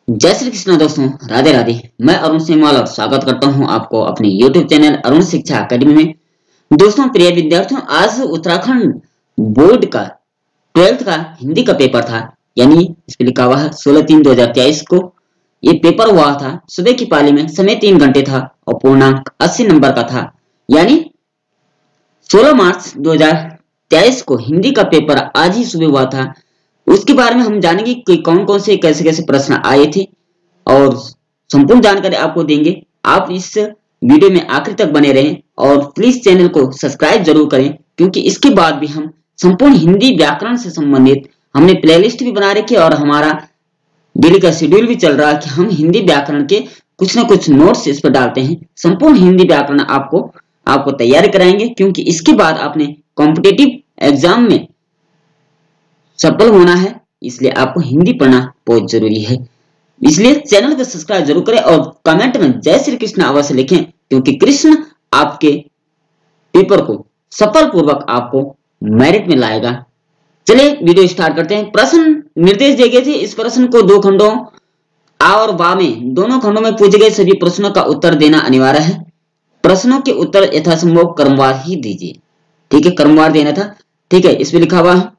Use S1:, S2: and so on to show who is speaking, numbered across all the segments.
S1: जय श्री कृष्ण दोस्तों, राधे राधे। मैं अरुण सिंह और स्वागत करता हूं आपको अपने YouTube चैनल अरुण शिक्षा अकेडमी में। दोस्तों, प्रिय विद्यार्थियों, आज उत्तराखंड बोर्ड का 12th का हिंदी का पेपर था। यानी इस पे लिखा हुआ है 16/3/2023 को ये पेपर हुआ था। सुबह की पाली में समय 3 घंटे था और पूर्णांक 80 नंबर का था। यानी 16 मार्च 2023 को हिंदी का पेपर आज ही सुबह हुआ था। उसके बारे में हम जानेंगे कि कौन कौन से कैसे कैसे प्रश्न आए थे और संपूर्ण जानकारी आपको देंगे। आप इस वीडियो में आखिर तक बने रहें और प्लीज चैनल को सब्सक्राइब जरूर करें, क्योंकि इसके बाद भी हम संपूर्ण हिंदी व्याकरण से संबंधित हमने प्लेलिस्ट भी बना रखी है और हमारा डेली का शेड्यूल भी चल रहा है कि हम हिंदी व्याकरण के कुछ ना कुछ नोट्स इस पर डालते हैं। संपूर्ण हिंदी व्याकरण आपको तैयार कराएंगे, क्योंकि इसके बाद आपने कॉम्पिटेटिव एग्जाम में सफल होना है, इसलिए आपको हिंदी पढ़ना बहुत जरूरी है। इसलिए चैनल को सब्सक्राइब जरूर करें और कमेंट में जय श्री कृष्ण अवश्य लिखें, क्योंकि कृष्ण आपके पेपर को सफल पूर्वक आपको मेरिट में लाएगा। चलिए वीडियो स्टार्ट करते हैं। प्रश्न निर्देश दिए गए थे। इस प्रश्न को 2 खंडों आ और बा में दोनों खंडों में पूछे गए सभी प्रश्नों का उत्तर देना अनिवार्य है। प्रश्नों के उत्तर यथासंभव क्रमवार ही दीजिए। ठीक है, क्रमवार देना था। ठीक है, इसमें लिखा हुआ है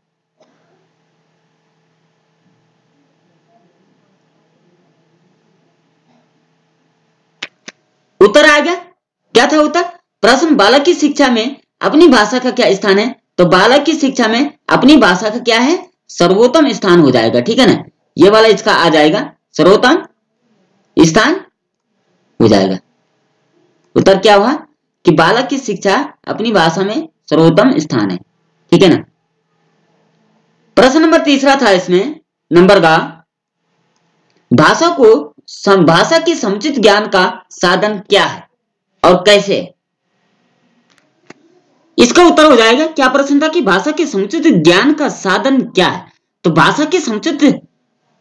S1: उत्तर आ गया। क्या था उत्तर? प्रश्न, बालक की शिक्षा में अपनी भाषा का क्या स्थान है? तो बालक की शिक्षा में अपनी भाषा का क्या है? सर्वोत्तम स्थान हो जाएगा। ठीक है ना, ये वाला इसका आ जाएगा, सर्वोत्तम स्थान हो जाएगा। उत्तर क्या हुआ कि बालक की शिक्षा अपनी भाषा में सर्वोत्तम स्थान है। ठीक है ना। प्रश्न नंबर 3 था इसमें, नंबर का भाषा की समुचित ज्ञान का साधन क्या है और कैसे? इसका उत्तर हो जाएगा, क्या प्रश्न था कि भाषा के समुचित ज्ञान का साधन क्या है? तो भाषा के समुचित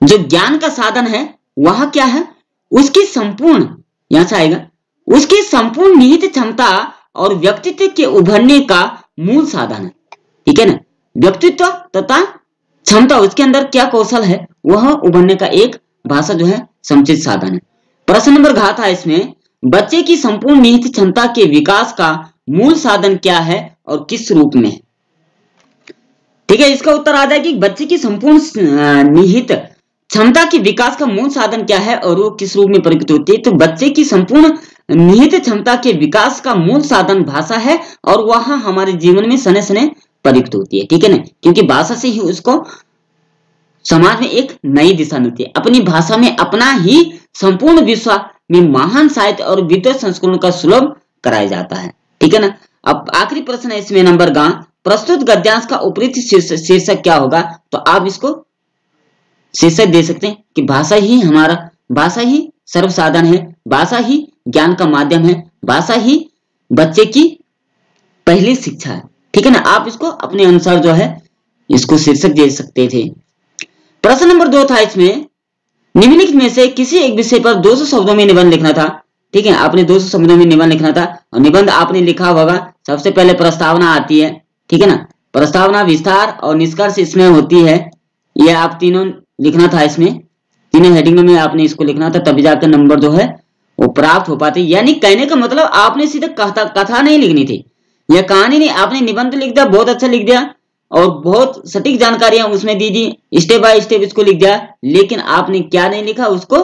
S1: जो ज्ञान का साधन है वह क्या है? उसकी संपूर्ण, यहां से आएगा, उसकी संपूर्ण निहित क्षमता और व्यक्तित्व के उभरने का मूल साधन है। ठीक है ना, व्यक्तित्व तथा क्षमता, उसके अंदर क्या कौशल है वह उभरने का एक भाषा जो है समुचित साधन है। प्रश्न नंबर घ था इसमें, बच्चे की संपूर्ण निहित क्षमता के विकास का मूल साधन क्या है और किस रूप में? ठीक है, इसका उत्तर आ जाएगा कि बच्चे की संपूर्ण निहित क्षमता के विकास का मूल साधन क्या है और वो किस रूप में प्रयुक्त होती है? तो बच्चे की संपूर्ण निहित क्षमता के विकास का मूल साधन भाषा है और वह हमारे जीवन में सने सने प्रयुक्त होती है। ठीक है ना, क्योंकि भाषा से ही उसको समाज में एक नई दिशा मिलती है। अपनी भाषा में अपना ही संपूर्ण विश्व में महान साहित्य और विद्वत संस्करण का सुलभ कराया जाता है। ठीक है ना। अब आखिरी प्रश्न है इसमें, नंबर ग, प्रस्तुत गद्यांश का उपयुक्त शीर्षक क्या होगा? तो आप इसको शीर्षक दे सकते हैं कि भाषा ही सर्वसाधन है, भाषा ही ज्ञान का माध्यम है, भाषा ही बच्चे की पहली शिक्षा है। ठीक है ना, आप इसको अपने अनुसार जो है इसको शीर्षक दे सकते थे। प्रश्न नंबर 2 था इसमें, निम्नलिखित में से किसी एक विषय पर 200 शब्दों में निबंध लिखना था। ठीक है, आपने 200 शब्दों में निबंध लिखना था और निबंध आपने लिखा होगा। सबसे पहले प्रस्तावना आती है। ठीक है ना, प्रस्तावना, विस्तार और निष्कर्ष इसमें होती है। ये आप तीनों लिखना था, इसमें तीनों हेडिंग में आपने इसको लिखना था, तभी जाकर नंबर जो है वो प्राप्त हो पाते। यानी कहने का मतलब आपने सीधे कथा नहीं लिखनी थी या कहानी नहीं, आपने निबंध लिख दिया, बहुत अच्छा लिख दिया और बहुत सटीक जानकारियां उसमें दी दी, स्टेप बाय स्टेप इसको लिख दिया, लेकिन आपने क्या नहीं लिखा? उसको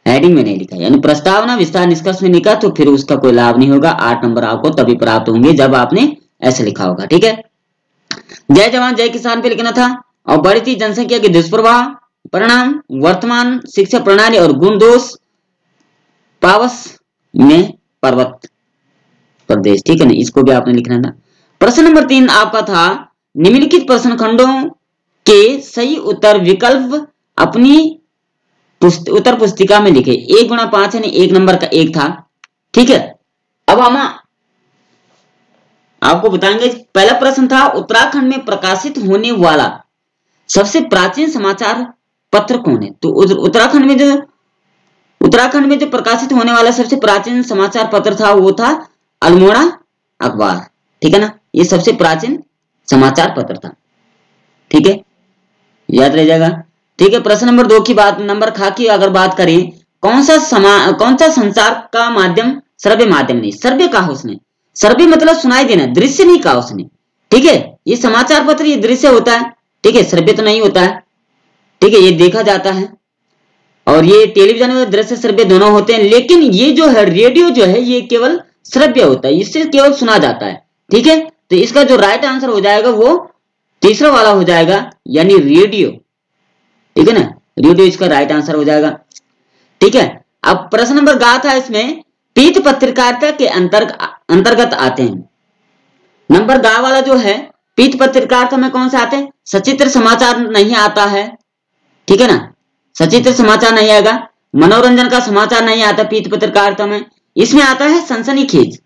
S1: हेडिंग में नहीं लिखा। यानी प्रस्तावना, विस्तार, निष्कर्ष में लिखा तो फिर उसका कोई लाभ नहीं होगा। 8 नंबर आपको तभी प्राप्त होंगे जब आपने ऐसे लिखा होगा। ठीक है, जय जवान जय किसान पे लिखना था और बढ़ती जनसंख्या के दुष्प्रभाव, परिणाम, वर्तमान शिक्षा प्रणाली और गुण दोष, पावस में पर्वत प्रदेश। ठीक है ना, इसको भी आपने लिखना था। प्रश्न नंबर 3 आपका था, निम्नलिखित प्रश्न खंडों के सही उत्तर विकल्प अपनी उत्तर पुस्तिका में लिखे। 1x5 यानी 1 नंबर का 1 था। ठीक है, अब हम आपको बताएंगे। पहला प्रश्न था, उत्तराखंड में प्रकाशित होने वाला सबसे प्राचीन समाचार पत्र कौन है? तो उत्तराखंड में जो प्रकाशित होने वाला सबसे प्राचीन समाचार पत्र था वो था अल्मोड़ा अखबार। ठीक है ना, ये सबसे प्राचीन समाचार पत्र था। ठीक है, याद रह जाएगा। ठीक है। प्रश्न नंबर 2 की बात, नंबर खा की अगर बात करें, कौन सा संचार का माध्यम श्रव्य माध्यम नहीं, श्रव्य कहा उसने, श्रव्य मतलब सुनाई देना, दृश्य नहीं कहा उसने। ठीक है, ये समाचार पत्र ये दृश्य होता है, ठीक है, श्रव्य तो नहीं होता है। ठीक है, ये देखा जाता है, और ये टेलीविजन में दृश्य श्रव्य दोनों होते हैं, लेकिन ये जो है रेडियो जो है ये केवल श्रव्य होता है, इससे केवल सुना जाता है। ठीक है, तो इसका जो राइट आंसर हो जाएगा वो तीसरा वाला हो जाएगा, यानी रेडियो। ठीक है ना, रेडियो इसका राइट आंसर हो जाएगा। ठीक है, अब प्रश्न नंबर गा था, इसमें पीत पत्रकारिता के अंतर्गत आते हैं। नंबर गा वाला जो है पीत पत्रकारिता में कौन से आते हैं, सचित्र समाचार नहीं आता है। ठीक है ना, सचित्र समाचार नहीं आएगा, मनोरंजन का समाचार नहीं आता पीत पत्रकारिता में, इसमें आता है सनसनीखेज।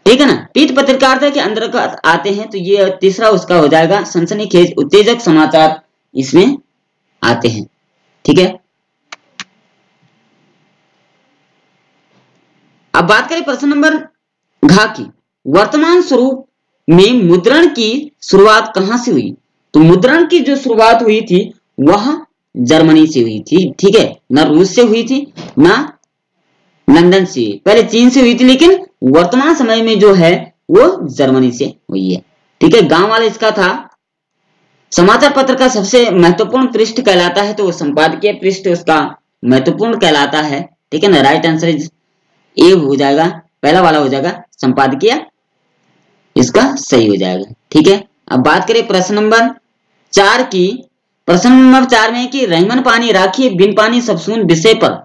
S1: ठीक है ना, पीत पत्रकारिता के अंतर्गत आते हैं, तो ये तीसरा उसका हो जाएगा, सनसनीखेज उत्तेजक समाचार इसमें आते हैं। ठीक है, अब बात करें प्रश्न नंबर घ की, वर्तमान स्वरूप में मुद्रण की शुरुआत कहां से हुई। तो मुद्रण की जो शुरुआत हुई थी वह जर्मनी से हुई थी। ठीक है, ना रूस से हुई थी ना लंदन से, पहले चीन से हुई थी, लेकिन वर्तमान समय में जो है वो जर्मनी से हुई है। ठीक है, गांव वाला इसका था, समाचार पत्र का सबसे महत्वपूर्ण पृष्ठ कहलाता है, तो वो संपादकीय पृष्ठ उसका महत्वपूर्ण कहलाता है। ठीक है ना, राइट आंसर ए हो जाएगा, पहला वाला हो जाएगा संपादकीय, इसका सही हो जाएगा। ठीक है, अब बात करें प्रश्न नंबर 4 की, प्रश्न नंबर 4 में कि रहीमन पानी राखी बिन पानी सब सून विषय पर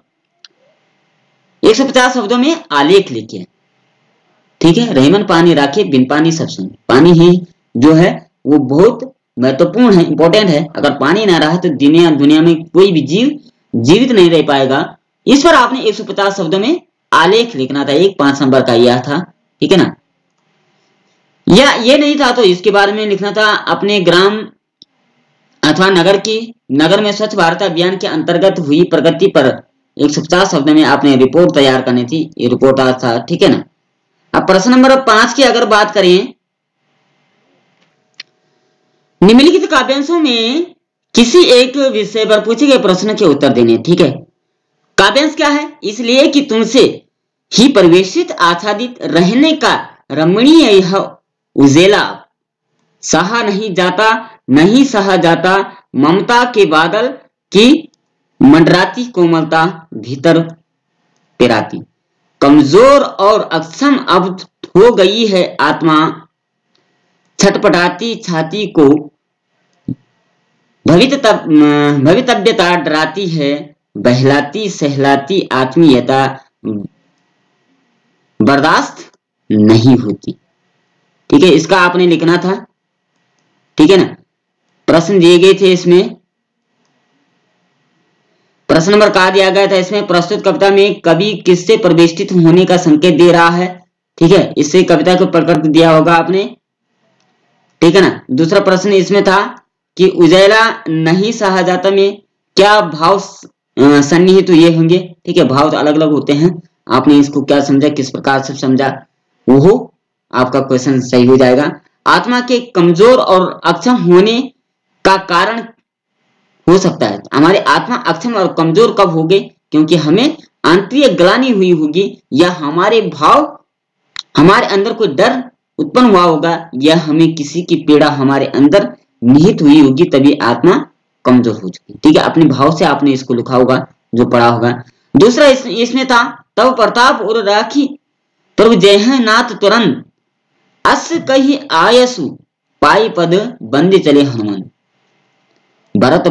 S1: 150 शब्दों में आलेख लिखिए। ठीक है, रहीमन पानी राखी बिन पानी सब सून, पानी ही जो है वो बहुत महत्वपूर्ण है, इंपॉर्टेंट है। अगर पानी ना रहा तो दुनिया में कोई भी जीव जीवित नहीं रह पाएगा। इस पर आपने 150 शब्दों में आलेख लिखना था, एक 5 नंबर का यह था। ठीक है ना, या ये नहीं था तो इसके बारे में लिखना था, अपने ग्राम अथवा नगर में स्वच्छ भारत अभियान के अंतर्गत हुई प्रगति पर 150 शब्दों में आपने रिपोर्ट तैयार करनी थी, ये रिपोर्ट आज था। ठीक है ना, अब प्रश्न नंबर 5 की अगर बात करें, निम्नलिखित काव्यांशों में किसी एक विषय पर पूछे गए प्रश्न के उत्तर देने। ठीक है, काव्यांश क्या है, इसलिए कि तुमसे ही परिवेशित आच्छादित रहने का रमणीय यह उजेला सहा नहीं सहा जाता, ममता के बादल की मंडराती कोमलता भीतर पिराती, कमजोर और अक्षम अब हो गई है आत्मा, छटपटाती छाती को भवितव्यता डराती है, बहलाती सहलाती आत्मीयता बर्दाश्त नहीं होती। ठीक है, इसका आपने लिखना था। ठीक है ना, प्रश्न दिए गए थे इसमें, प्रश्न नंबर का दिया गया था इसमें, प्रस्तुत कविता में कवि किससे परिवेष्टित होने का संकेत दे रहा है। ठीक है, इससे कविता को पढ़कर दिया होगा आपने। ठीक है ना, दूसरा प्रश्न इसमें था कि उजाला नहीं सहा जाता में क्या भाव सन्निहित ये होंगे। ठीक है, भाव तो अलग अलग होते हैं, आपने इसको क्या समझा, किस प्रकार से समझा, वो आपका क्वेश्चन सही हो जाएगा। आत्मा के कमजोर और अक्षम होने का कारण हो सकता है, हमारी आत्मा अक्षम और कमजोर कब होगी, क्योंकि हमें आंतरिक ग्लानि हुई होगी, या हमारे भाव हमारे अंदर कोई डर उत्पन्न हुआ होगा, या हमें किसी की पीड़ा हमारे अंदर निहित हुई होगी, तभी आत्मा कमजोर हो चुकी। ठीक है, अपने भाव से आपने इसको लिखा होगा, जो पढ़ा होगा। दूसरा इसमें था, तब प्रताप और राखी प्रभु जय नाथ तुरंत अस कही आयसु पाई पद बंदे चले हनुमान, भरत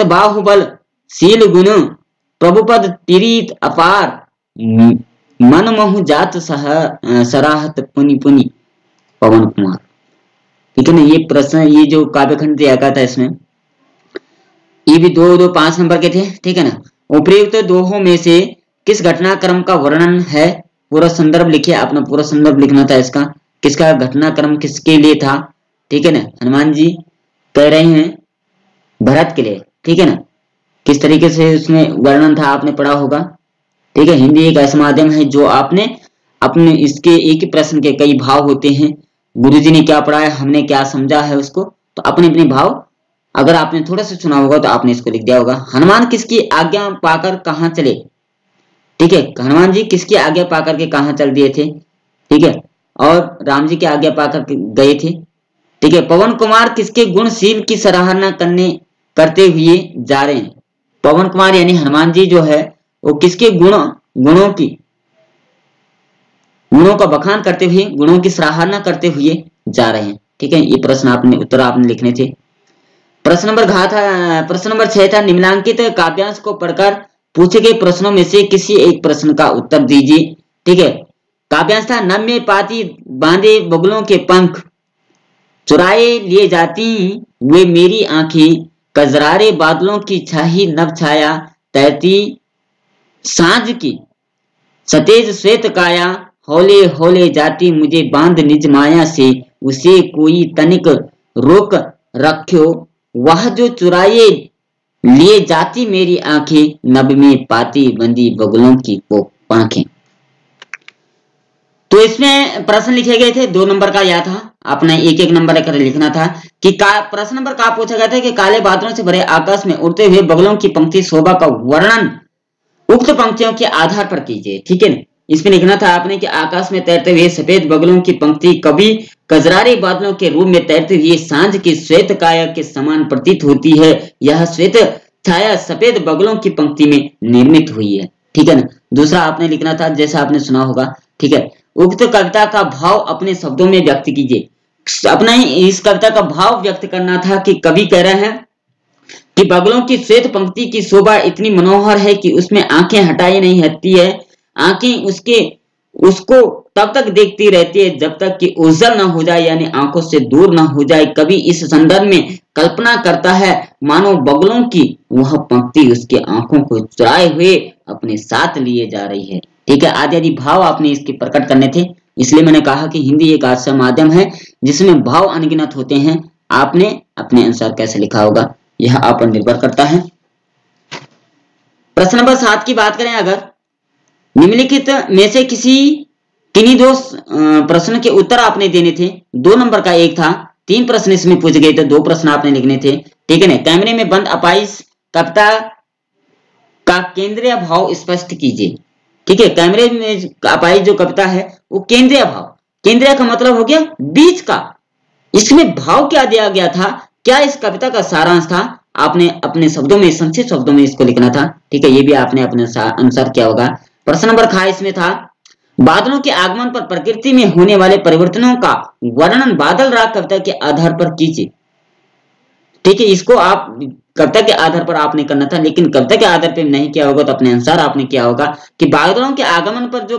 S1: बाहुबल शील गुण प्रभुपद प्रीत अपार, मन महु जात सराहत पुनि पुनि पवन कुमार। ठीक है ना, ये प्रश्न, ये जो काव्यखंड दिया गया था इसमें, ये भी 5 नंबर के थे। ठीक है ना, उपयुक्त दोहों में से किस घटनाक्रम का वर्णन है, पूरा संदर्भ लिखिए, अपना पूरा संदर्भ लिखना था इसका, किसका घटनाक्रम किसके लिए था। ठीक है ना, हनुमान जी कह रहे हैं भरत के लिए। ठीक है ना, किस तरीके से उसमें वर्णन था आपने पढ़ा होगा। ठीक है, हिंदी एक ऐसा माध्यम है जो आपने अपने इसके एक ही प्रश्न के कई भाव होते हैं, गुरुजी ने क्या पढ़ाया, हमने क्या समझा है उसको, तो अपने अपने भाव अगर आपने थोड़ा सा सुना होगा तो आपने इसको लिख दिया होगा। हनुमान किसकी आज्ञा पाकर कहाँ चले? ठीक है, हनुमान जी किसकी आज्ञा पाकर के कहाँ चल दिए थे? ठीक है, और राम जी की आज्ञा पाकर गए थे। ठीक है, पवन कुमार किसके गुणशील की सराहना करते हुए जा रहे हैं? पवन कुमार यानी हनुमान जी जो है वो किसके गुणों का बखान करते हुए, गुणों की सराहना करते हुए जा रहे हैं। ठीक है, ये प्रश्न उत्तर आपने लिखने थे। प्रश्न नंबर 6 था, निम्नलिखित काव्यांश को पढ़कर पूछे गए प्रश्नों में से किसी एक प्रश्न का उत्तर दीजिए। ठीक है, काव्यांश था, नभ में पाती बांधे बगुलों के पंख, चुराए लिए जाती वे मेरी आंखें, कजरारे बादलों की छाही नभ छाया, तैरती सांझ की सतेज श्वेत काया, हौले हौले जाती मुझे बांध निज माया से, उसे कोई तनिक रोक रख्यो, वह जो चुराए लिए जाती मेरी आंखें, नभ में पाती बंदी बगुलों की वो आंखें। तो इसमें प्रश्न लिखे गए थे, 2 नंबर का यह था, आपने एक एक नंबर कर लिखना था कि प्रश्न नंबर का पूछा गया था कि काले बादलों से भरे आकाश में उड़ते हुए बगुलों की पंक्ति शोभा का वर्णन उक्त पंक्तियों के आधार पर कीजिए। ठीक है, इसमें लिखना था आपने कि आकाश में तैरते हुए सफेद बगुलों की पंक्ति कभी कजरारे बादलों के रूप में तैरते हुए सांझ की श्वेत काया के समान प्रतीत होती है, यह श्वेत छाया सफेद बगुलों की पंक्ति में निर्मित हुई है। ठीक है ना। दूसरा आपने लिखना था, जैसा आपने सुना होगा, ठीक है, उक्त कविता का भाव अपने शब्दों में व्यक्त कीजिए। अपना ही इस कविता का भाव व्यक्त करना था कि कवि कह रहे हैं कि बगुलों की श्वेत पंक्ति की शोभा इतनी मनोहर है कि उसमें आंखें हटाई नहीं हटती है, आंखें उसको तब तक देखती रहती है जब तक कि ओझल न हो जाए, यानी आंखों से दूर न हो जाए। कवि इस संदर्भ में कल्पना करता है मानो बगुलों की वह पंक्ति उसके आंखों को चुराए हुए अपने साथ लिए जा रही है। ठीक है, आदि आदि भाव आपने इसके प्रकट करने थे, इसलिए मैंने कहा कि हिंदी एक ऐसा माध्यम है जिसमें भाव अनगिनत होते हैं। आपने अपने अनुसार कैसे लिखा होगा यह आप पर निर्भर करता है। प्रश्न नंबर 7 की बात करें, अगर निम्नलिखित में से किन्हीं 2 प्रश्न के उत्तर आपने देने थे। 2 नंबर का एक था, 3 प्रश्न इसमें पूछे गए थे, 2 प्रश्न आपने लिखने थे। ठीक है ना। कैमरे में बंद अपाइस कविता का केंद्रीय भाव स्पष्ट कीजिए। ठीक है, कैमरे में अपाइस जो कविता है वो केंद्रीय भाव, केंद्रीय का मतलब हो गया बीच का, इसमें भाव क्या दिया गया था, क्या इस कविता का सारांश था, आपने अपने शब्दों में, संक्षिप्त शब्दों में इसको लिखना था। ठीक है, ये भी आपने अपने अनुसार किया होगा। प्रश्न नंबर खा इसमें था, बादलों के आगमन पर प्रकृति में होने वाले परिवर्तनों का वर्णन बादल राग कविता के आधार पर कीजिए। ठीक है, इसको आप कविता के आधार पर आपने करना था, लेकिन कविता के आधार पर नहीं किया होगा तो अपने अनुसार आपने किया होगा कि बादलों के आगमन पर जो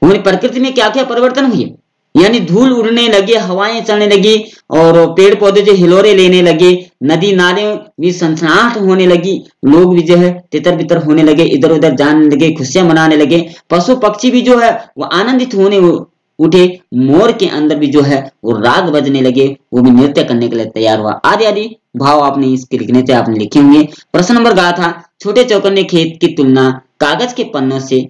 S1: प्रकृति में क्या क्या परिवर्तन हुए, यानी धूल उड़ने लगी, हवाएं चलने लगी, और पेड़ पौधे जो हिलोरे लेने लगे, नदी नाले भी सनसनाहट होने लगी, लोग भी जो है तितर बितर होने लगे, इधर उधर जाने लगे, खुशियां मनाने लगे, पशु पक्षी भी जो है वो आनंदित होने उठे, मोर के अंदर भी जो है वो राग बजने लगे, वो भी नृत्य करने के लिए तैयार हुआ, आदि आदि भाव आपने इसके लिखने थे, आपने लिखे होंगे। प्रश्न नंबर गा था, छोटे चौकन्ने खेत की तुलना कागज के पन्नों से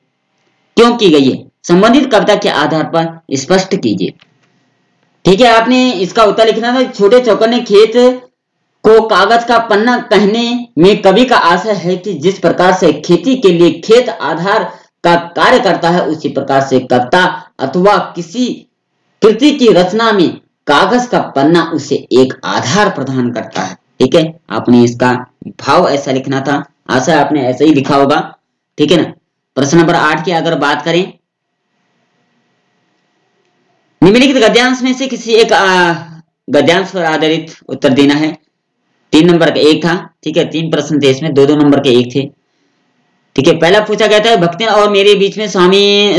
S1: क्यों की गई है, संबंधित कविता के आधार पर स्पष्ट कीजिए। ठीक है, आपने इसका उत्तर लिखना था, छोटे चौकन्ने खेत को कागज का पन्ना कहने में कवि का आशय है कि जिस प्रकार से खेती के लिए खेत आधार का कार्य करता है, उसी प्रकार से कविता अथवा किसी कृति की रचना में कागज का पन्ना उसे एक आधार प्रदान करता है। ठीक है, आपने इसका भाव ऐसा लिखना था, आशा आपने ऐसा ही लिखा होगा। ठीक है ना। प्रश्न नंबर 8 की अगर बात करें, निम्नलिखित गद्यांश में से किसी एक गद्यांश पर आधारित उत्तर देना है। 3 नंबर का एक था। ठीक है, 3 प्रश्न थे इसमें, 2-2 नंबर के एक थे। ठीक है, पहला पूछा गया था, भक्ति और मेरे बीच में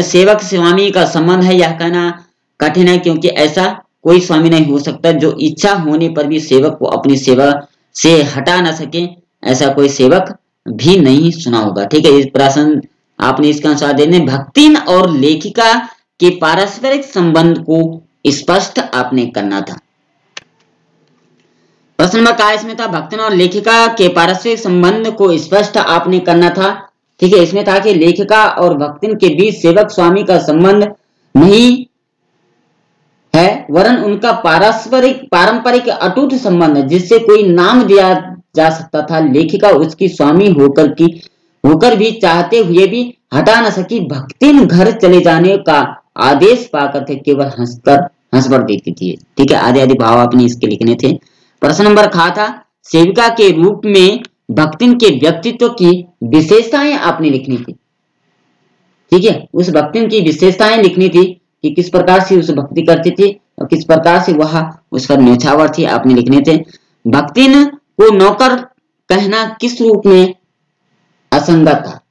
S1: सेवक स्वामी का संबंध है, यह कहना कठिन है क्योंकि ऐसा कोई स्वामी नहीं हो सकता जो इच्छा होने पर भी सेवक को अपनी सेवा से हटा ना सके, ऐसा कोई सेवक भी नहीं सुना होगा। ठीक है, इस प्रश्न आपने इसका अनुसार देने, भक्ति और लेखिका के पारस्परिक संबंध को स्पष्ट आपने करना था। प्रश्न नंबर का इसमें था, भक्तिन और लेखिका के पारस्परिक संबंध को स्पष्ट आपने करना था। ठीक है, इसमें था कि लेखिका और भक्तिन के बीच सेवक स्वामी का संबंध नहीं है, वरन उनका पारंपरिक अटूट संबंध है, जिससे कोई नाम दिया जा सकता था। लेखिका उसकी स्वामी होकर भी चाहते हुए भी हटा न सकी। भक्तिन घर चले जाने का आदेश पाकर के केवल हंस पड़ देती थी। ठीक है, आदि आदि भाव आपने इसके लिखने थे। प्रश्न नंबर खा था, सेविका के रूप में भक्तिन के व्यक्तित्व की विशेषताएं आपने लिखनी थी। ठीक है, उस भक्तिन की विशेषताएं लिखनी थी कि किस प्रकार से उस भक्ति करती थी और किस प्रकार से वह उस पर न्यौछावर थी, आपने लिखने थे। भक्तिन को नौकर कहना किस रूप में असंगत था?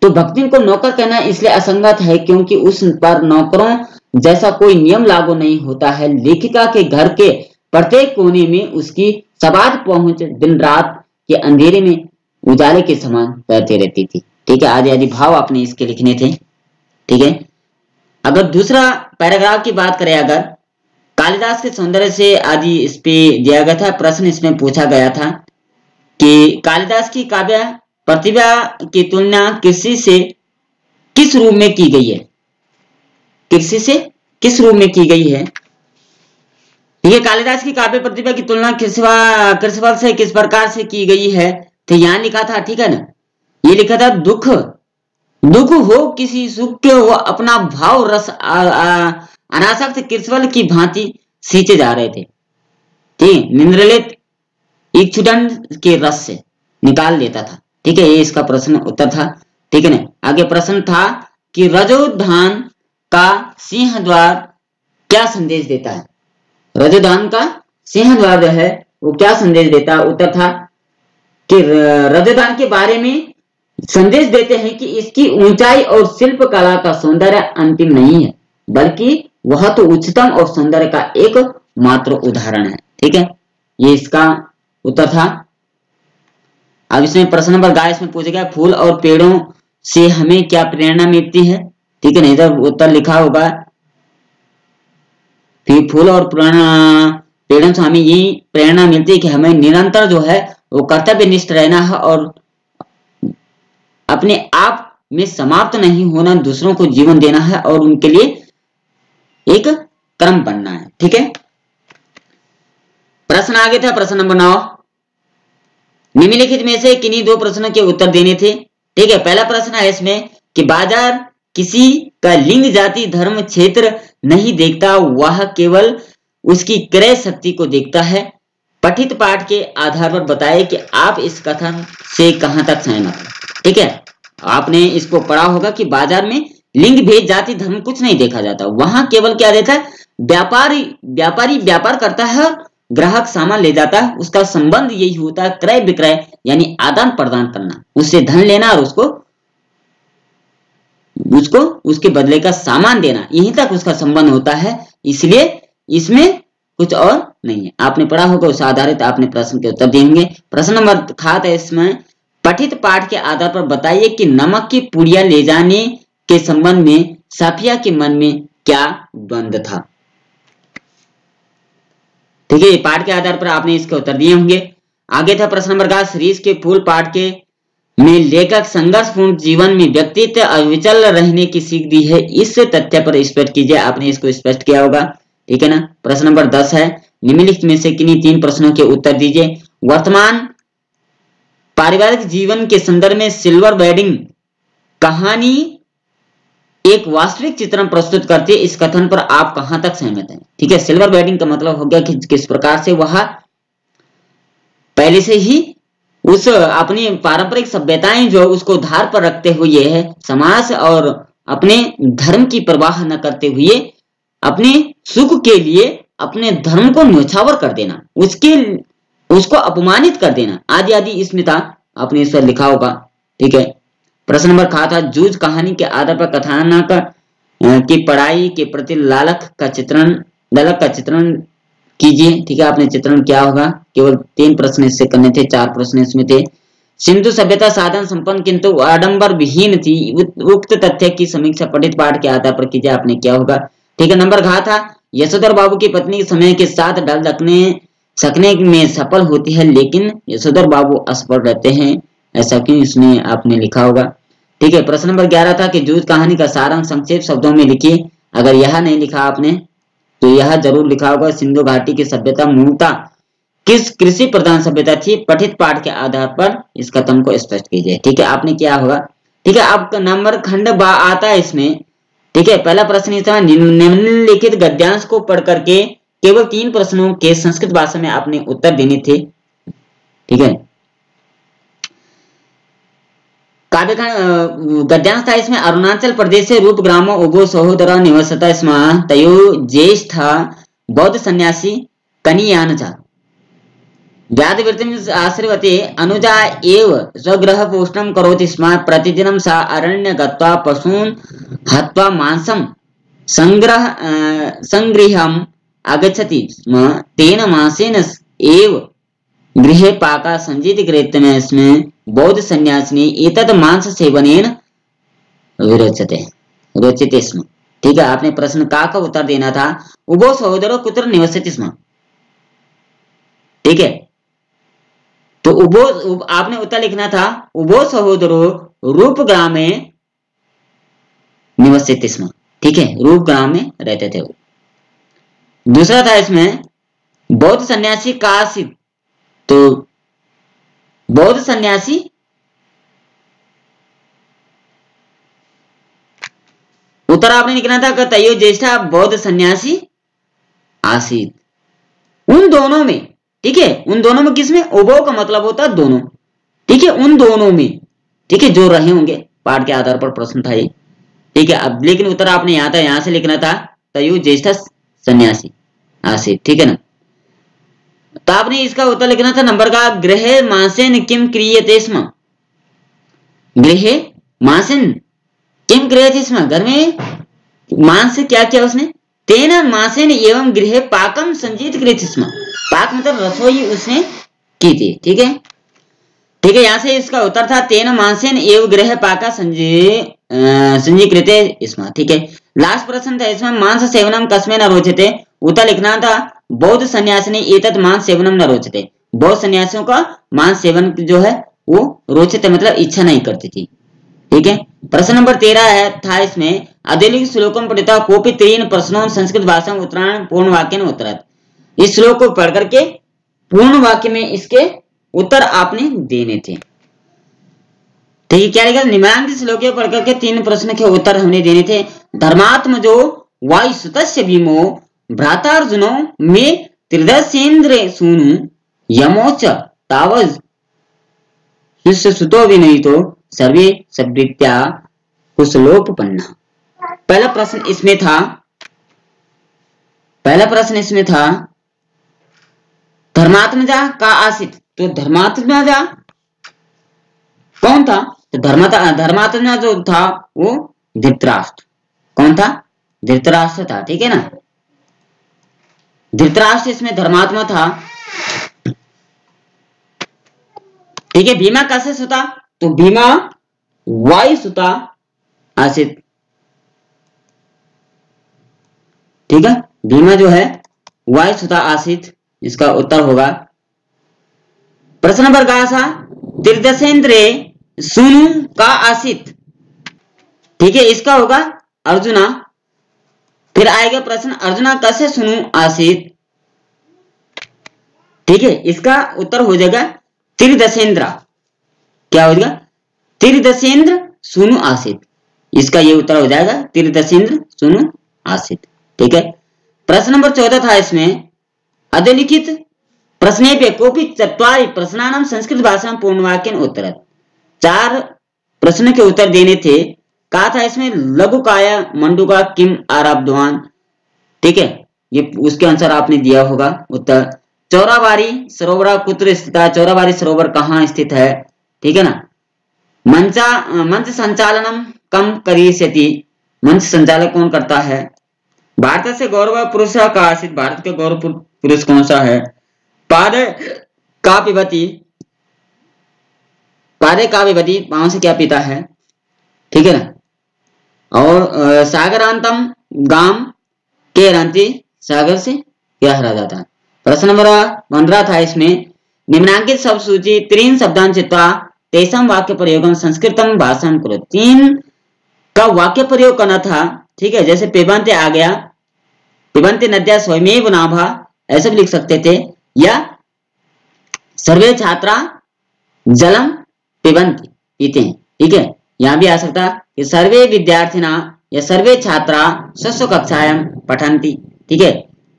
S1: तो भक्तिन को नौकर कहना इसलिए असंगत है क्योंकि उस पर नौकरों जैसा कोई नियम लागू नहीं होता है। लेखिका के घर के प्रत्येक कोने में उसकी सबाद पहुंच दिन रात के अंधेरे में उजाले के समान रहती रहती थी। ठीक है, आदि आदि भाव आपने इसके लिखने थे। ठीक है, अगर दूसरा पैराग्राफ की बात करें, अगर कालिदास के सौंदर्य से आदि इस पे दिया गया था, प्रश्न इसमें पूछा गया था कि कालिदास की काव्य प्रतिभा की तुलना कृषि से किस रूप में की गई है? कृषि से किस रूप में की गई है? ये कालिदास की काव्य प्रतिभा की तुलना कृषिवल से किस प्रकार से की गई है? तो यहाँ लिखा था, ठीक है ना, ये लिखा था, दुख हो किसी सुख के हो अपना भाव रस अनासक्त कृषिवल की भांति सींचे जा रहे थे। ठीक, निंद्रलित इक्षुदंड के रस से निकाल लेता था। ठीक है, ये इसका प्रश्न उत्तर था। ठीक है ना, आगे प्रश्न था कि रजोधान का सिंह द्वार क्या संदेश देता है? रजोधान का सिंह द्वार जो है वो क्या संदेश देता है? उत्तर था कि रजोधान के बारे में संदेश देते हैं कि इसकी ऊंचाई और शिल्प कला का सौंदर्य अंतिम नहीं है, बल्कि वह तो उच्चतम और सौंदर्य का एक मात्र उदाहरण है। ठीक है, ये इसका उत्तर था। अब इसमें प्रश्न नंबर ग इसमें पूछा गया, फूल और पेड़ों से हमें क्या प्रेरणा मिलती है? ठीक है ना, इधर उत्तर लिखा होगा, फिर फूल और पेड़ों से हमें यही प्रेरणा मिलती है कि हमें निरंतर जो है वो कर्तव्यनिष्ठ रहना है और अपने आप में समाप्त नहीं होना, दूसरों को जीवन देना है और उनके लिए एक क्रम बनना है। ठीक है, प्रश्न आगे था प्रश्न नंबर 9, निम्नलिखित में से किन्हीं दो प्रश्नों के उत्तर देने थे। ठीक है, पहला प्रश्न है इसमें कि बाजार किसी का लिंग जाति धर्म क्षेत्र नहीं देखता, वह केवल उसकी क्रय शक्ति को देखता है। पठित पाठ के आधार पर बताएं कि आप इस कथन से कहां तक सहमत हैं। ठीक है, आपने इसको पढ़ा होगा कि बाजार में लिंग भेद जाति धर्म कुछ नहीं देखा जाता, वहां केवल क्या देता है, व्यापारी व्यापार करता है, ग्राहक सामान ले जाता है, उसका संबंध यही होता है क्रय विक्रय यानी आदान प्रदान करना, उससे धन लेना और उसको उसके बदले का सामान देना, यहीं तक उसका संबंध होता है। इसलिए इसमें कुछ और नहीं है। आपने पढ़ा होगा, उस आधारित आपने प्रश्न के उत्तर देंगे। प्रश्न नंबर खात है इसमें, पठित पाठ के आधार पर बताइए कि नमक की पुड़िया ले जाने के संबंध में साफिया के मन में क्या द्वंद था। ठीक है, पाठ के आधार पर आपने इसके उत्तर दिए होंगे। आगे था प्रश्न नंबर का, शीरीष के फूल पाठ के में लेखक संघर्षपूर्ण जीवन में व्यक्तित्व अविचल रहने की सीख दी है, इस तथ्य पर स्पष्ट कीजिए। आपने इसको स्पष्ट किया होगा। ठीक है ना, प्रश्न नंबर 10 है, निम्नलिखित में से किन्हीं तीन प्रश्नों के उत्तर दीजिए। वर्तमान पारिवारिक जीवन के संदर्भ में सिल्वर वेडिंग कहानी एक वास्तविक चित्रण प्रस्तुत करती है, इस कथन पर आप कहां तक सहमत हैं? ठीक है, सिल्वर वेडिंग का मतलब हो गया कि किस प्रकार से वह पहले से ही उस अपनी पारंपरिक सभ्यताएं जो उसको धार पर रखते हुए है, समाज और अपने धर्म की परवाह न करते हुए अपने सुख के लिए अपने धर्म को न्यौछावर कर देना, उसको अपमानित कर देना आदि आदि इसमें था। आपने इस पर लिखा होगा। ठीक है, प्रश्न नंबर खा था, जूझ कहानी के आधार पर कथानक की पढ़ाई के प्रति लालक का चित्रण कीजिए। ठीक है, आपने चित्रण किया होगा। केवल 3 प्रश्न इससे करने थे, 4 प्रश्न इसमें थे। सिंधु सभ्यता साधन संपन्न किंतु आडंबर विहीन थी, उक्त तथ्य की समीक्षा पठित पाठ के आधार पर कीजिए। आपने किया होगा। ठीक है, नंबर घा था, यशोधर बाबू की पत्नी समय के साथ ढल सकने में सफल होती है, लेकिन यशोधर बाबू असफल रहते हैं, ऐसा क्यों? इसमें आपने लिखा होगा। ठीक है, प्रश्न नंबर 11 था कि जूझ कहानी का सारांश संक्षेप शब्दों में लिखिए। अगर यह नहीं लिखा आपने तो यह जरूर लिखा होगा, सिंधु घाटी की सभ्यता मूलतः किस कृषि प्रधान सभ्यता थी? पठित पाठ के आधार पर इस कथन को स्पष्ट कीजिए। ठीक है, आपने क्या होगा, ठीक है। अब नंबर खंड बा आता है इसमें। ठीक है, पहला प्रश्न ये था, निम्नलिखित गद्यांश को पढ़ करके केवल 3 प्रश्नों के संस्कृत भाषा में आपने उत्तर देने थे। ठीक है, काव्यखंड गद्यांश था इसमें, अरुणाचल प्रदेश से रूप ग्रामो उभो सहोदरा निवसता स्म तयो ज्येष्ठ बौद्ध सन्यासी कनियानजा व्याधिवृत्तिं आश्रिवते अनुजा एव स्वगृह पोषणं करोति स्म प्रतिदिनं सा अरण्य गत्वा पशून् हत्वा मांसं संगृह्यम् आगच्छति स्म तेन मांसेन एव गृहे पाका संजीत कृत्यस्मिन् बौद्ध सन्यासिनी एतत् मांस सेवनेन रोचते स्म। ठीक है, आपने प्रश्न का उत्तर देना था, उभो सहोदरो कुत्र निवसति स्म। ठीक है, तो उभो आपने उत्तर लिखना था, उभो सहोदरो रूप ग्राम में निवसति स्म। ठीक है, रूप ग्राम में रहते थे। दूसरा था इसमें, बौद्ध सन्यासी का आसित, तो बौद्ध सन्यासी उत्तर आपने लिखना था तयो ज्येष्ठा बौद्ध सन्यासी आसित। उन दोनों में, ठीक है, उन दोनों में किसमें? उभो का मतलब होता है दोनों। ठीक है, उन दोनों में, ठीक है, जो रहे होंगे, पाठ के आधार पर प्रश्न था ये। ठीक है, अब लेकिन उत्तर आपने यहां से लिखना था तयो ज्येष्ठा सन्यासी आसित। ठीक है ना, तो आपने इसका उत्तर लिखना था नंबर का, गृहे मांसेन किम क्रियते स्म। गृहे मांसेन किम क्रियते स्म, घर में मांस से क्या किया उसने? तेन मांसेन एवं गृहे पाकम संजीत क्रियते स्म। पाक मतलब रसोई उसने की थी। ठीक है, ठीक है, यहां से इसका उत्तर था तेन मांसेन एवं गृह पाका संजीकृते स्म। ठीक है, लास्ट प्रश्न था इसमें, मांस सेवनम कस्मै न रोचते। उत्तर लिखना था, बौद्ध सन्यासिनी एतत् मांस सेवनम न रोचते। बौद्ध सन्यासियों का मांस सेवन जो है वो रोचते मतलब इच्छा नहीं करती थी। ठीक है, प्रश्न नंबर 13 है था इसमें, अधोलिखित श्लोकम पठिता कोपि त्रीन प्रश्नों संस्कृत भाषा में उत्तरायण पूर्ण वाक्य में उत्तरत। इस श्लोक को पढ़ करके पूर्ण वाक्य में इसके उत्तर आपने देने थे। ठीक है, क्या लिखा? निम्नांकित श्लोक पढ़ करके 3 प्रश्न के उत्तर हमने देने थे। धर्मात्म जो वायुसुतस्य भीमो भ्रातार्जुनो में त्रिदशेन्द्र सूनु यमोच तावज शिष्य सुतो विनयितो सर्वे सद्वित्या कुशलोपपन्ना। पहला प्रश्न इसमें था धर्मात्मजा का आसित। तो धर्मात्मजा कौन था? तो धर्मात्मजा जो था वो धृतराष्ट्र। कौन था? धृतराष्ट्र था। ठीक है ना, धृतराष्ट्र इसमें धर्मात्मा था। ठीक है, भीमा कैसे सुता? तो भीमा वायु सुता आसित। ठीक है, भीमा जो है वायु सुता आसित, इसका उत्तर होगा। प्रश्न नंबर का सा त्रिदशेन्द्रे सूनु का आसित। ठीक है, इसका होगा अर्जुना। फिर आएगा प्रश्न अर्जुना कैसे सुनु आसित। ठीक है, इसका उत्तर हो जाएगा त्रिदशेन्द्र। क्या हो जाएगा? त्रिदशेन्द्र सुनु आसित। इसका ये उत्तर हो जाएगा त्रिदशेन्द्र सुनु आसित। ठीक है, प्रश्न नंबर 14 था इसमें, अधोलिखित प्रश्ने पे कोपि चत्वारि प्रश्नानां संस्कृत भाषा में पूर्ण वाक्य उत्तर। 4 प्रश्न के उत्तर देने थे। कहा था इसमें लघुकाय मंडूका किम आरब्धवान। ठीक है, ये उसके अनुसार आपने दिया होगा उत्तर। चौराबारी सरोवर कुत्र स्थित है? चौराबारी सरोवर कहाँ स्थित है? ठीक है ना, मंच संचालनम कम करिष्यति। मंच संचालक कौन करता है? भारत से गौरव पुरुष का आसित। भारत के गौरव पुरुष कौन सा है? पादे का पिबती। पादे का पिबती, पांव से क्या पीता है? ठीक है ना, और सागरांतम गाम के रंती, सागर से क्या हरा जाता है? प्रश्न नंबर 15 था इसमें, निम्नांकित शब्द सूची 3 शब्दान चित्वा तेसम वाक्य प्रयोगम संस्कृतम भाषण करो। 3 का वाक्य प्रयोग करना था। ठीक है, जैसे पेबंते आ गया, पिबन्ति नद्या स्वयमेव नाभा, ऐसे भी लिख सकते थे, या सर्वे छात्रा जलम पिबन्ति, पीते हैं, ठीक है। यहाँ भी आ सकता कि सर्वे विद्यार्थिना या सर्वे छात्रा स्वस्व कक्षायां पठन्ति, ठीक है।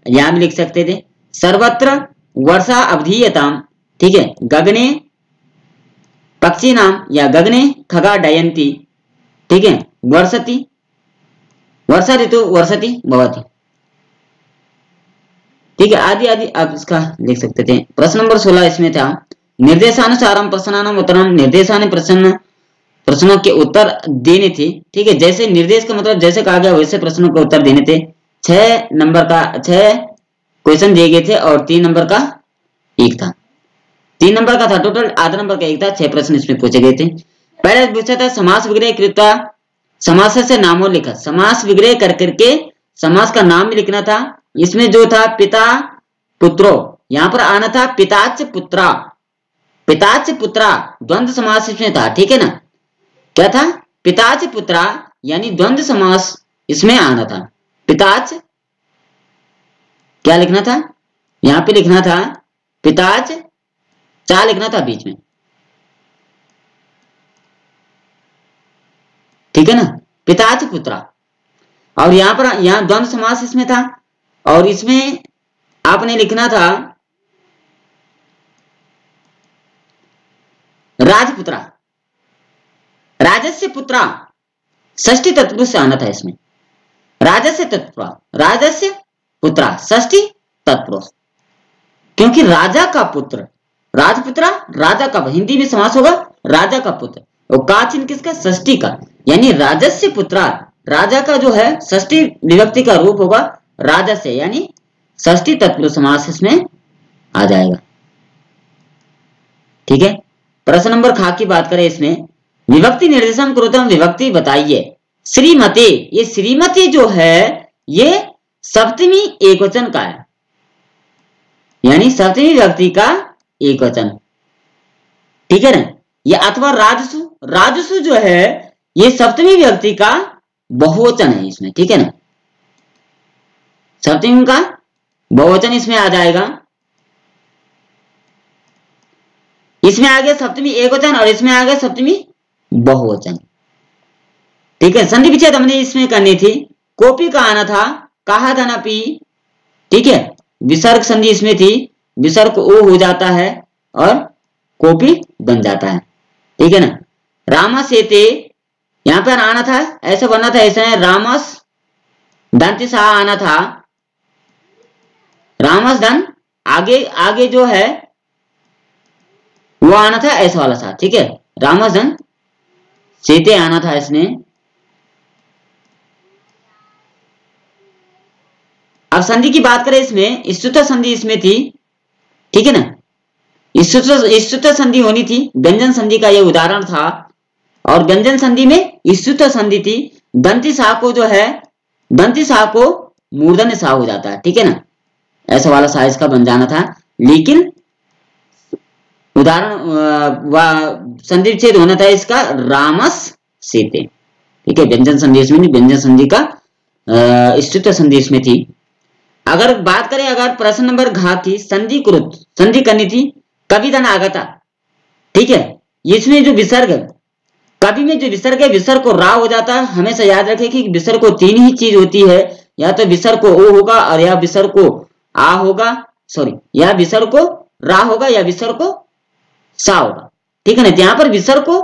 S1: यहाँ भी लिख सकते थे सर्वत्र वर्षा अवधीयताम, ठीक है। गगने पक्षिणाम या गगने खगा डयन्ति, ठीक है। वर्षति, वर्षा ऋतु वर्षति भवति, ठीक है, आदि आदि आप इसका लिख सकते थे। प्रश्न नंबर 16 इसमें था निर्देशानुसारम प्रश्नानाम उत्तरम, निर्देशान प्रश्नों के उत्तर देने थे, ठीक है। जैसे निर्देश का मतलब जैसे कहा गया वैसे प्रश्नों के उत्तर देने थे। 6 नंबर का 6 क्वेश्चन दिए गए थे और 3 नंबर का 1 था, 3 नंबर का था टोटल, आधा नंबर का 1 था। 6 प्रश्न इसमें पूछे गए थे। पहले पूछा था समास विग्रह कृत्वा समास से नामों लिखा, समास विग्रह कर करके समास का नाम भी लिखना था। इसमें जो था पिता पुत्रो, यहाँ पर आना था पिताच पुत्रा, पिताच पुत्रा द्वंद्व समास इसमें था, ठीक है ना। क्या था? पिताच पुत्रा यानी द्वंद्व समास इसमें आना था। पिताच क्या लिखना था? यहाँ पे लिखना था पिताच, चा लिखना था बीच में, ठीक है ना, पिताच पुत्रा। और यहाँ पर यहाँ द्वंद्व समास इसमें था और इसमें आपने लिखना था राजपुत्रा, राजस्य पुत्रा, षष्ठी तत्पुरुष से आना था इसमें, राजस्य तत्पुरा, राजस्य पुत्रा, षष्ठी तत्पुरुष, क्योंकि राजा का पुत्र, राजपुत्रा राजा का, हिंदी में समास होगा राजा का पुत्र, और का चिन्ह किसका? षष्ठी का, यानी राजस्य पुत्रा, राजा का जो है षष्ठी विभक्ति का रूप होगा राजस्य, यानी षष्ठी तत्पुरुष समास इसमें आ जाएगा, ठीक है। प्रश्न नंबर खा की बात करें, इसमें विभक्ति निर्देशन करोतम, विभक्ति बताइए। श्रीमती, ये श्रीमती जो है ये सप्तमी एकवचन का है, यानी सप्तमी विभक्ति का एकवचन, ठीक है ना। ये अथवा राजसु, राजसु जो है ये सप्तमी विभक्ति का बहुवचन है इसमें, ठीक है ना, सप्तमी का बहुवचन इसमें आ जाएगा। इसमें आ गया सप्तमी एकवचन और इसमें आ गया सप्तमी बहुवचन, ठीक है। संधि विच्छेद हमने इसमें करनी थी। कोपी का आना था कहा था ना पी, ठीक है। विसर्ग संधि इसमें थी, विसर्ग ओ हो जाता है और कोपी बन जाता है, ठीक है ना। रामस एते यहां पर आना था, ऐसे बनना था, ऐसे रामस दंत सा आना था, रामस धन आगे आगे जो है वो आना था ऐसा वाला सा, ठीक है। रामस धन सीते आना था इसमें। अब संधि की बात करें, इसमें स्तुत संधि इसमें थी, ठीक है ना। स्तुत संधि होनी थी, व्यंजन संधि का ये उदाहरण था और व्यंजन संधि में स्तुत संधि थी। दंती सा को जो है, दंती सा को मूर्धन्य सा हो जाता है, ठीक है ना, ऐसा वाला सा इसका बन जाना था। लेकिन उदाहरण संधि विच्छेद होना था इसका रामस सीते, ठीक है। व्यंजन संधि इसमें नहीं, व्यंजन संधि का स्तुत संधि इसमें थी। अगर बात करें अगर प्रश्न नंबर घा की, संधि कृत संधि करनी थी, कवि धन आगता, ठीक है। इसमें जो विसर्ग, कवि में जो विसर्ग है, विसर्ग को रा हो जाता है। हमेशा याद रखें कि विसर्ग को 3 ही चीज होती है, या तो विसर्ग को ओ होगा और या विसर्ग को आ होगा, सॉरी, या विसर्ग को रा होगा या विसर्ग को सा होगा, ठीक है ना। यहाँ पर विसर्ग को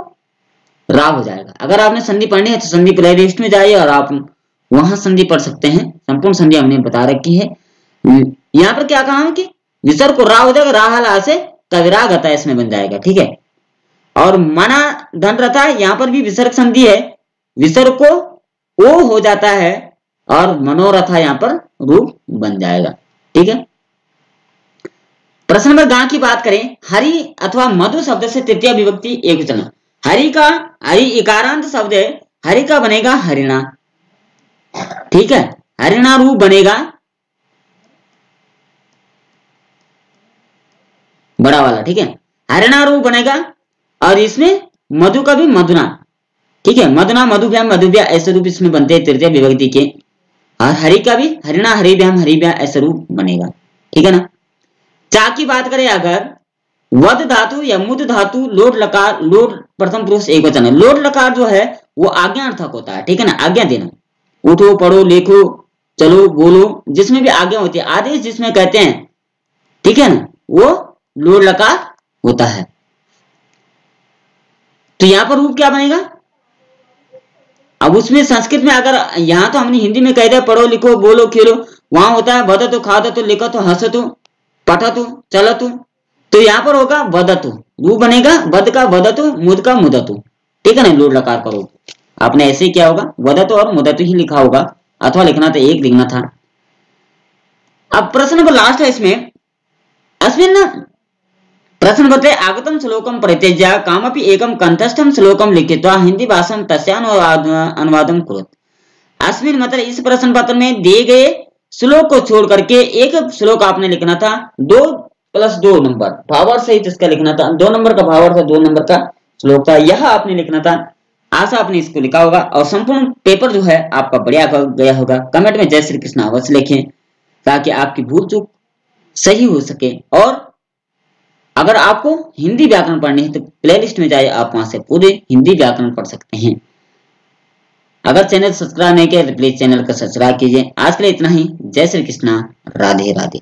S1: रा हो जाएगा। अगर आपने संधि पढ़नी है तो संधि प्लेलिस्ट में जाइए और आप वहां संधि पढ़ सकते हैं, संपूर्ण संधि हमने बता रखी है। यहाँ पर क्या कहा कि विसर्ग को रा हो जाएगा, राहला से कविराग आता है इसमें बन जाएगा, ठीक है। और मना धन रथा, यहाँ पर भी विसर्ग संधि है, विसर्ग को ओ हो जाता है और मनोरथा यहाँ पर रूप बन जाएगा, ठीक है। प्रश्न नंबर गा की बात करें, हरि अथवा मधु शब्द से तृतीय विभक्ति एकवचन। हरि का, हरि इकारांत शब्द है, हरि का बनेगा हरिणा, ठीक है, हरिणा रूप बनेगा बड़ा वाला, ठीक है, हरिणा रूप बनेगा। और इसमें मधु का भी मधुना, ठीक है, मधुना मधुव्या मधुव्या ऐसे रूप इसमें बनते हैं तृतीय विभक्ति के। और हरि का भी हरिणा हरिभ्याम हरिभ्या ऐसा रूप बनेगा, ठीक है ना। चा की बात करें अगर, वद धातु या मुद धातु लोट लकार, लोट प्रथम पुरुष एक वचन है। लोट लकार जो है वो आज्ञा अर्थक होता है, ठीक है ना, आज्ञा देना। उठो पढ़ो लिखो चलो बोलो, जिसमें भी आज्ञा होती है, आदेश जिसमें कहते हैं, ठीक है ना, वो लोट लकार होता है। तो यहां पर रूप क्या बनेगा। अब उसमें संस्कृत में अगर, यहां तो हमने हिंदी में कह दिया पढ़ो लिखो बोलो खेलो, वहां होता है वदतु खादतु लिखतु हसतु पठतु चलतु, तो यहाँ पर होगा वदतु, रूप बनेगा वद का वदतु मुद का मुदतु, ठीक है ना, लोट लकार का रूप। आपने ऐसे क्या होगा वदतु और मुदतु ही लिखा होगा, अथवा लिखना था एक लिखना था। अब प्रश्न नंबर लास्ट है इसमें, अस्मिन् प्रश्न बते आगतम श्लोकम परित्यज्य कामपि एकम कंठस्थम श्लोकम लिखित्वा हिंदी भाषा अनुवादम कुरुत। अस्मिन् मतलब इस प्रश्न पत्र में दिए गए श्लोक को छोड़ करके एक श्लोक आपने लिखना था, 2+2 नंबर भावार्थ सहित इसका लिखना था, 2 नंबर का भावार्थ 2 नंबर का श्लोक था, यह आपने लिखना था। आशा आपने इसको लिखा होगा और संपूर्ण पेपर जो है आपका बढ़िया गया होगा। कमेंट में जय श्री कृष्ण अवश्य लिखें ताकि आपकी भूल चूक सही हो सके। और अगर आपको हिंदी व्याकरण पढ़नी है तो प्लेलिस्ट में जाइए, आप वहां से पूरे हिंदी व्याकरण पढ़ सकते हैं। अगर चैनल सब्सक्राइब नहीं किया तो प्लीज चैनल को सब्सक्राइब कीजिए। आज के लिए इतना ही। जय श्री कृष्णा, राधे राधे।